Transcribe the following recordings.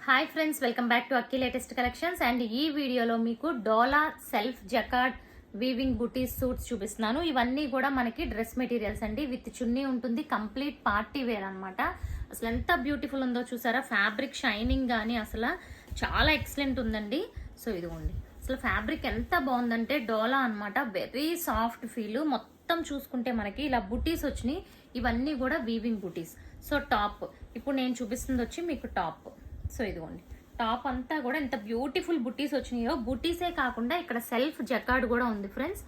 Hi friends, welcome back to Akki latest collections. And ఈ వీడియోలో మీకు డోలా సెల్ఫ్ జకార్డ్ వీవింగ్ బుటీస్ suits చూపిస్తున్నాను. ఇవన్నీ కూడా మనకి డ్రెస్ మెటీరియల్స్ అండి. విత్ చున్నీ ఉంటుంది, కంప్లీట్ పార్టీ వేర్ అనమాట. అసలు ఎంత బ్యూటిఫుల్ ఉందో చూసారా. ఫ్యాబ్రిక్ షైనింగ్ కానీ అసలు చాలా ఎక్సలెంట్ ఉందండి. సో ఇదిగోండి, అసలు ఫ్యాబ్రిక్ ఎంత బాగుందంటే డోలా అనమాట. Very soft feel. మొత్తం చూసుకుంటే మనకి ఇలా బుటీస్ వచ్చినాయి. ఇవన్నీ కూడా వీవింగ్ బుటీస్. సో టాప్ ఇప్పుడు నేను చూపిస్తుంది వచ్చి మీకు టాప్. సో ఇదిగోండి, టాప్ అంతా కూడా ఎంత బ్యూటిఫుల్ బుటీస్ వచ్చినాయో. బుటీసే కాకుండా ఇక్కడ సెల్ఫ్ జకార్డ్ కూడా ఉంది ఫ్రెండ్స్.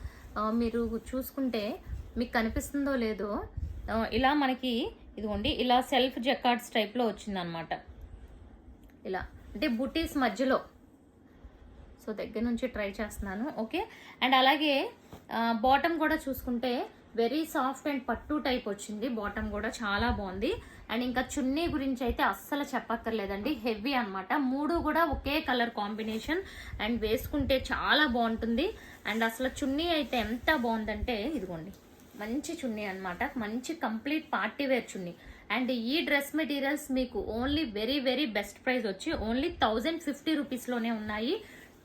మీరు చూసుకుంటే మీకు కనిపిస్తుందో లేదో, ఇలా మనకి ఇదిగోండి ఇలా సెల్ఫ్ జకార్డ్స్ టైప్లో వచ్చింది అనమాట. ఇలా అంటే బుటీస్ మధ్యలో. సో దగ్గర నుంచి ట్రై చేస్తున్నాను. ఓకే. అండ్ అలాగే బాటమ్ కూడా చూసుకుంటే వెరీ సాఫ్ట్ అండ్ పట్టు టైప్ వచ్చింది. బాటమ్ కూడా చాలా బాగుంది. అండ్ ఇంకా చున్నీ గురించి అయితే అస్సలు చెప్పక్కర్లేదండి, హెవీ అనమాట. మూడు కూడా ఒకే కలర్ కాంబినేషన్ అండ్ వేసుకుంటే చాలా బాగుంటుంది. అండ్ అసలు చున్నీ అయితే ఎంత బాగుందంటే ఇదిగోండి, మంచి చున్నీ అనమాట. మంచి కంప్లీట్ పార్టీ వేర్ చున్నీ. అండ్ ఈ డ్రెస్ మెటీరియల్స్ మీకు only very very best price వచ్చి ఓన్లీ 1050 రూపీస్లోనే ఉన్నాయి.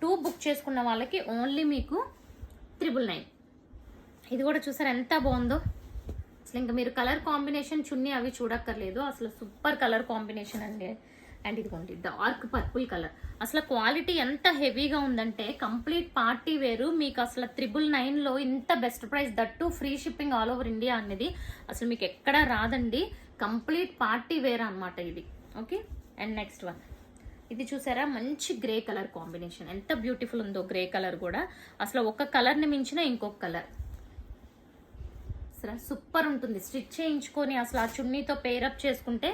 2 బుక్ చేసుకున్న వాళ్ళకి ఓన్లీ మీకు 999. ఇది కూడా చూసారు ఎంత బాగుందో. అసలు ఇంకా మీరు కలర్ కాంబినేషన్ చున్నీ అవి చూడక్కర్లేదు, అసలు సూపర్ కలర్ కాంబినేషన్ అండి. అండ్ ఇదిగోండి డార్క్ పర్పుల్ కలర్. అసలు క్వాలిటీ ఎంత హెవీగా ఉందంటే కంప్లీట్ పార్టీ వేరు. మీకు అసలు 999లో ఇంత best price, that free shipping all over India అనేది అసలు మీకు ఎక్కడా రాదండి. కంప్లీట్ పార్టీ వేర్ అనమాట ఇది. ఓకే. అండ్ నెక్స్ట్ వన్ ఇది చూసారా, మంచి గ్రే కలర్ కాంబినేషన్. ఎంత బ్యూటిఫుల్ ఉందో గ్రే కలర్ కూడా. అసలు ఒక కలర్ని మించిన ఇంకొక కలర్. అసలు సూపర్ ఉంటుంది. స్టిచ్ చేయించుకొని అసలు ఆ చున్నీతో పేరప్ చేసుకుంటే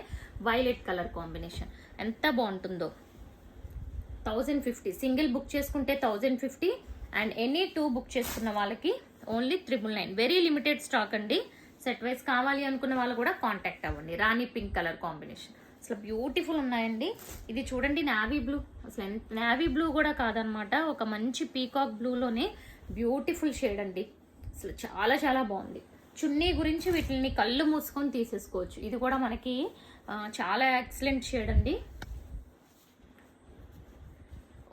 వైలెట్ కలర్ కాంబినేషన్ ఎంత బాగుంటుందో. 1050 సింగిల్ బుక్ చేసుకుంటే 1050. అండ్ ఎనీ 2 బుక్ చేసుకున్న వాళ్ళకి ఓన్లీ 999. వెరీ లిమిటెడ్ స్టాక్ అండి. సెట్ వైజ్ కావాలి అనుకున్న వాళ్ళు కూడా కాంటాక్ట్ అవ్వండి. రాణి పింక్ కలర్ కాంబినేషన్ అసలు బ్యూటిఫుల్ ఉన్నాయండి. ఇది చూడండి, నావీ బ్లూ. అసలు నావీ బ్లూ కూడా కాదనమాట, ఒక మంచి పీకాక్ బ్లూలోనే బ్యూటిఫుల్ షేడ్ అండి. అసలు చాలా చాలా బాగుంది. చున్నీ గురించి వీటిని కళ్ళు మూసుకొని తీసేసుకోవచ్చు. ఇది కూడా మనకి చాలా ఎక్సలెంట్ షేడ్ అండి.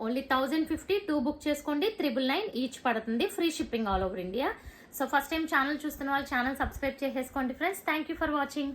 ఓన్లీ 1050. 2 బుక్ చేసుకోండి, 999 ఈచ్ పడుతుంది. Free shipping all over India. So first time channel చూస్తున్న వాళ్ళు ఛానల్ సబ్స్క్రైబ్ చేసేసుకోండి friends. Thank you for watching.